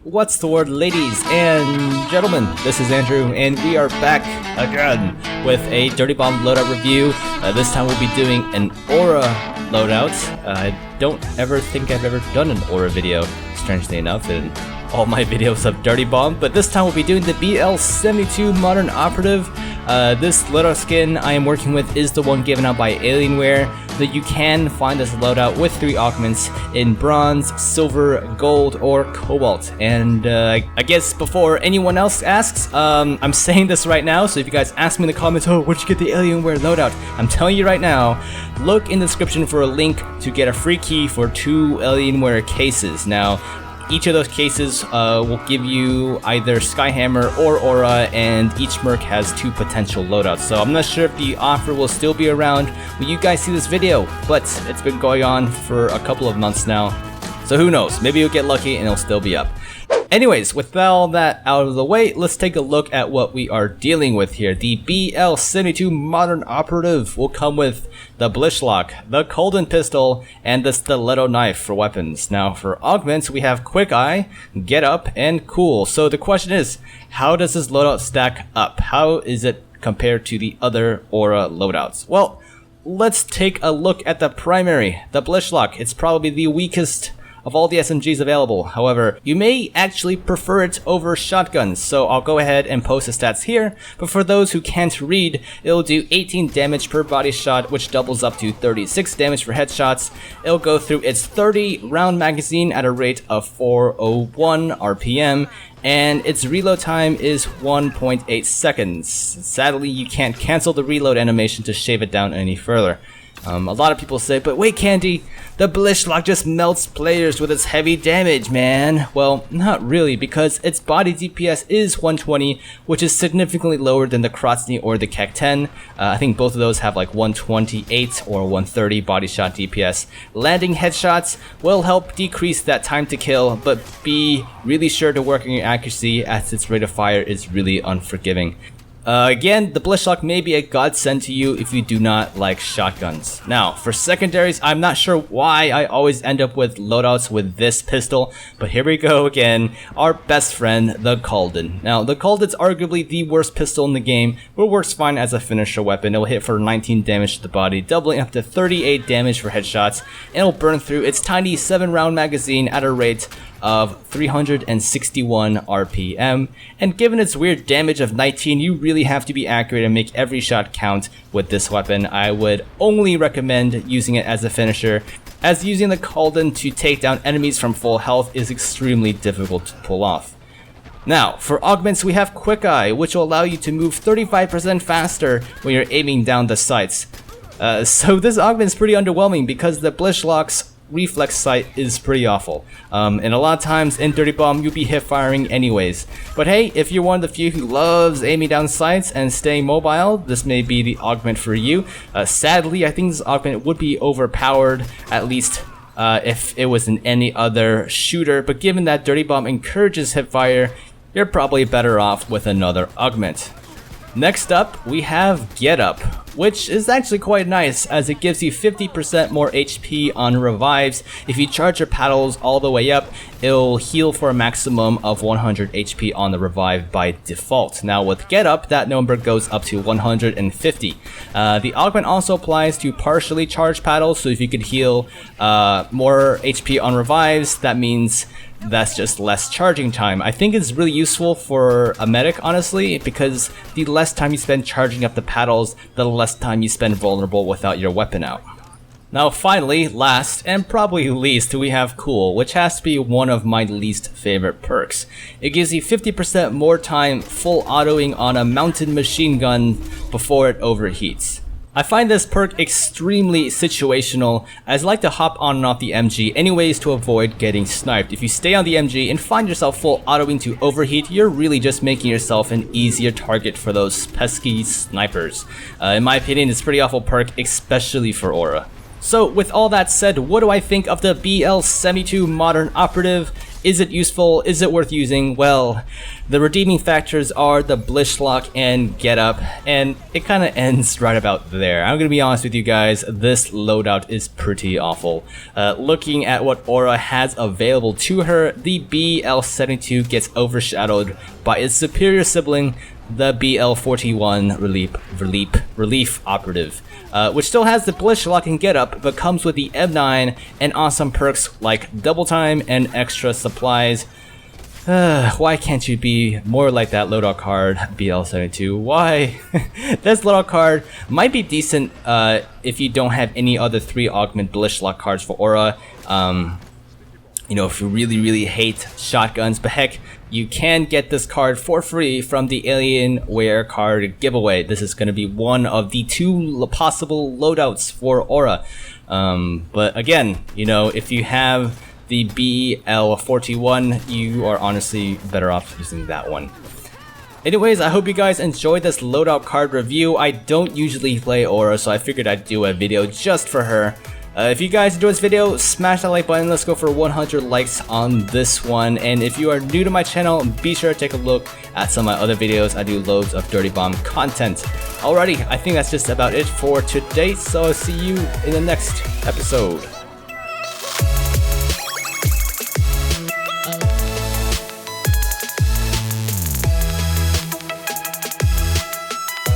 What's the word, ladies and gentlemen? This is Andrew, and we are back again with a Dirty Bomb loadout review. This time we'll be doing an Aura loadout. I don't ever think I've ever done an Aura video, strangely enough, in all my videos of Dirty Bomb, but this time we'll be doing the BL72 Modern Operative. This loadout skin I am working with is the one given out by Alienware, that you can find this loadout with 3 augments in bronze, silver, gold, or cobalt. And I guess before anyone else asks, I'm saying this right now, so if you guys ask me in the comments, oh, where'd you get the Alienware loadout? I'm telling you right now, look in the description for a link to get a free key for 2 Alienware cases. Now, each of those cases will give you either Skyhammer or Aura, and each merc has 2 potential loadouts. So I'm not sure if the offer will still be around when you guys see this video, but it's been going on for a couple of months now. So who knows, maybe you'll get lucky and it'll still be up. Anyways, with all that out of the way, let's take a look at what we are dealing with here. The BL72 Modern Operative will come with the Blishlock, the Caulden pistol, and the stiletto knife for weapons. Now for augments, we have Quick Eye, Get Up, and Cool. So the question is, how does this loadout stack up? How is it compared to the other Aura loadouts? Well, let's take a look at the primary, the Blishlock. It's probably the weakest of all the SMGs available. However, you may actually prefer it over shotguns, so I'll go ahead and post the stats here. But for those who can't read, it'll do 18 damage per body shot, which doubles up to 36 damage for headshots. It'll go through its 30 round magazine at a rate of 401 RPM, and its reload time is 1.8 seconds. Sadly, you can't cancel the reload animation to shave it down any further. A lot of people say, but wait, Candy, the Blishlock just melts players with its heavy damage, man. Well, not really, because its body DPS is 120, which is significantly lower than the Krotzny or the Kek-10. I think both of those have like 128 or 130 body shot DPS. Landing headshots will help decrease that time to kill, but be really sure to work on your accuracy, as its rate of fire is really unforgiving. Again, the Blishlock may be a godsend to you if you do not like shotguns. Now, for secondaries, I'm not sure why I always end up with loadouts with this pistol, but here we go again, our best friend, the Caulden. Now, the Caulden's arguably the worst pistol in the game, but works fine as a finisher weapon. It'll hit for 19 damage to the body, doubling up to 38 damage for headshots, and it'll burn through its tiny 7-round magazine at a rate of 361 RPM, and given its weird damage of 19, you really have to be accurate and make every shot count with this weapon. I would only recommend using it as a finisher, as using the Caulden to take down enemies from full health is extremely difficult to pull off. Now, for augments, we have Quick Eye, which will allow you to move 35% faster when you're aiming down the sights. So this augment is pretty underwhelming because the Blishlock's reflex sight is pretty awful, and a lot of times in Dirty Bomb you'll be hip firing anyways. But hey, if you're one of the few who loves aiming down sights and staying mobile, this may be the augment for you. Sadly, I think this augment would be overpowered, at least if it was in any other shooter, but given that Dirty Bomb encourages hip fire, you're probably better off with another augment. Next up, we have Get Up, which is actually quite nice, as it gives you 50% more HP on revives. If you charge your paddles all the way up, it'll heal for a maximum of 100 HP on the revive by default. Now with Get Up, that number goes up to 150. The augment also applies to partially charged paddles, so if you could heal more HP on revives, that means that's just less charging time. I think it's really useful for a medic, honestly, because the less time you spend charging up the paddles, the less time you spend vulnerable without your weapon out. Now finally, last and probably least, we have Cool, which has to be one of my least favorite perks. It gives you 50% more time full autoing on a mounted machine gun before it overheats. I find this perk extremely situational, as I like to hop on and off the MG anyways to avoid getting sniped. If you stay on the MG and find yourself full autoing to overheat, you're really just making yourself an easier target for those pesky snipers. In my opinion, it's a pretty awful perk, especially for Aura. So with all that said, what do I think of the BL72 Modern Operative? Is it useful? Is it worth using? Well, the redeeming factors are the Blish Lock and Get Up, and it kind of ends right about there. I'm gonna be honest with you guys, this loadout is pretty awful. Looking at what Aura has available to her, the BL72 gets overshadowed by its superior sibling, the BL41 Relief Operative, which still has the Blish Lock and Get Up, but comes with the M9 and awesome perks like Double Time and extra supplies. Why can't you be more like that loadout card, BL72? Why? This loadout card might be decent if you don't have any other 3 augment Blish Lock cards for Aura. You know, if you really hate shotguns, but heck, you can get this card for free from the Alienware card giveaway. This is going to be one of the 2 possible loadouts for Aura. But again, you know, if you have the BL41, you are honestly better off using that one. Anyways, I hope you guys enjoyed this loadout card review. I don't usually play Aura, so I figured I'd do a video just for her. If you guys enjoyed this video, smash that like button. Let's go for 100 likes on this one. And if you are new to my channel, be sure to take a look at some of my other videos. I do loads of Dirty Bomb content. Alrighty, I think that's just about it for today. So I'll see you in the next episode.